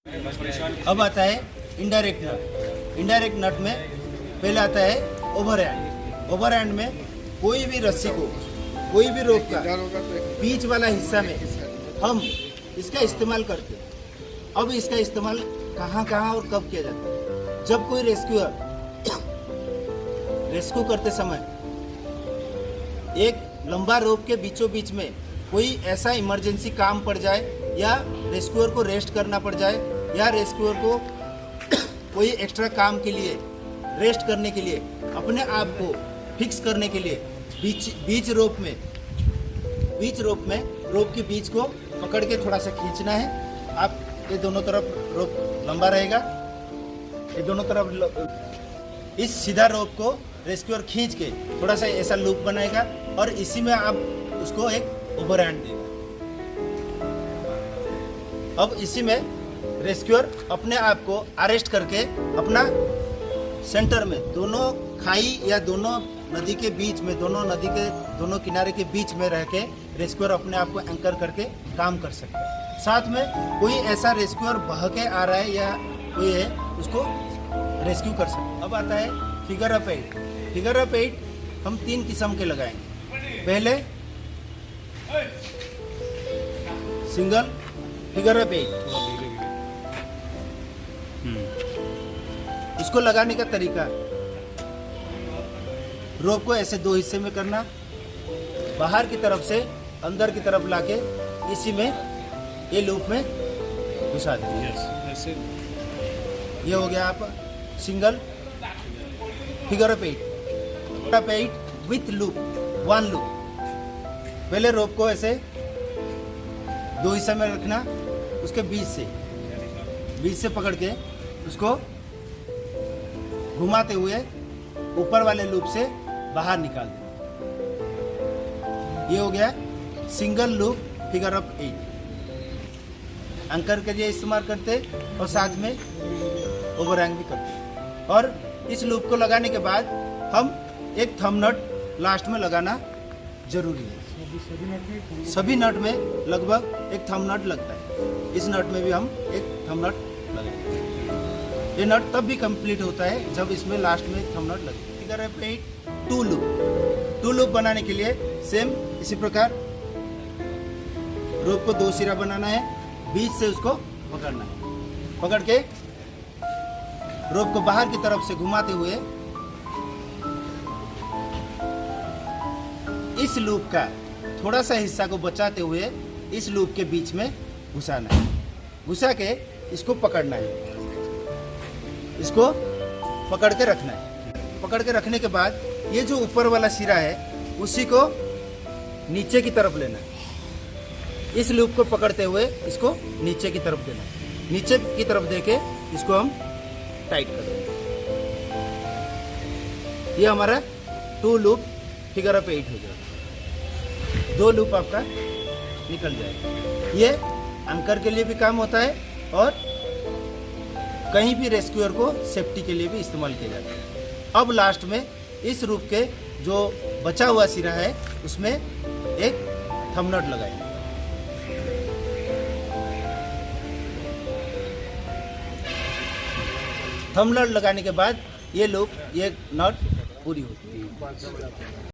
अब आता है इनडायरेक्ट नट। इनडायरेक्ट नट में पहले आता है ओवर एंड। ओवर एंड में कोई भी रस्सी को, कोई भी रोप का बीच वाला हिस्सा में हम इसका इस्तेमाल करते हैं। अब इसका इस्तेमाल कहाँ कहाँ और कब किया जाता है? जब कोई रेस्क्यूअर रेस्क्यू करते समय एक लंबा रोप के बीचों बीच में कोई ऐसा इमरजेंसी काम पड़ जाए, या रेस्क्यूअर को रेस्ट करना पड़ जाए, या रेस्क्यूअर को कोई एक्स्ट्रा काम के लिए, रेस्ट करने के लिए, अपने आप को फिक्स करने के लिए बीच रोप में रोप के बीच को पकड़ के थोड़ा सा खींचना है। आप ये दोनों तरफ रोप लंबा रहेगा, ये दोनों तरफ इस सीधा रोप को रेस्क्यूअर खींच के थोड़ा सा ऐसा लूप बनाएगा और इसी में आप उसको एक ओवर हैंड देगा। अब इसी में रेस्क्यूअर अपने आप को अरेस्ट करके अपना सेंटर में, दोनों खाई या दोनों नदी के बीच में, दोनों नदी के दोनों किनारे के बीच में रह के रेस्क्यूअर अपने आप को एंकर करके काम कर सकता है। साथ में कोई ऐसा रेस्क्यूअर बह के आ रहा है या कोई है, उसको रेस्क्यू कर सकते हैं। अब आता है फिगर ऑफ 8। फिगर ऑफ 8 हम 3 किस्म के लगाएंगे। पहले सिंगल फिगर ऑफ 8। इसको लगाने का तरीका, रोप को ऐसे 2 हिस्से में करना, बाहर की तरफ से अंदर की तरफ लाके इसी में ये लूप में घुसा देंगे। ऐसे ये हो गया आप single figure of 8 with loop, 1 loop. पहले रोप को ऐसे 2 हिस्से में रखना, उसके बीच से पकड़ के उसको घुमाते हुए ऊपर वाले लूप से बाहर निकाल देना। ये हो गया single loop figure of 8। Anchor के लिए इस्तेमाल करते और साथ में ओवर हैंग भी करते। और इस लूप को लगाने के बाद हम एक थंब नट लास्ट में लगाना जरूरी है। सभी नट में लगभग एक थंब नट लगता है। इस नट में भी हम एक थंब नट लगाएंगे। ये नट तब भी कंप्लीट होता है जब इसमें लास्ट में थंब नट लगे। फिगर ऑफ 8 2 लूप बनाने के लिए सेम इसी प्रकार रोप को 2 सिरा बनाना है, बीच से उसको पकड़ना है। पकड़ के रोप को बाहर की तरफ से घुमाते हुए इस लूप का थोड़ा सा हिस्सा को बचाते हुए इस लूप के बीच में घुसाना है। घुसा के इसको पकड़ना है, इसको पकड़ के रखना है। पकड़ के रखने के बाद ये जो ऊपर वाला सिरा है उसी को नीचे की तरफ लेना है। इस लूप को पकड़ते हुए इसको नीचे की तरफ देना है। नीचे की तरफ देके इसको हम टाइट कर देंगे। ये हमारा 2 लूप फिगर ऑफ 8 हो जाएगा। 2 लूप आपका निकल जाएगा। ये एंकर के लिए भी काम होता है और कहीं भी रेस्क्यूअर को सेफ्टी के लिए भी इस्तेमाल किया जाता है। अब लास्ट में इस रूप के जो बचा हुआ सिरा है उसमें एक थंब नट लगाएंगे। थंब नट लगाने के बाद ये लूप, ये नट पूरी होती है।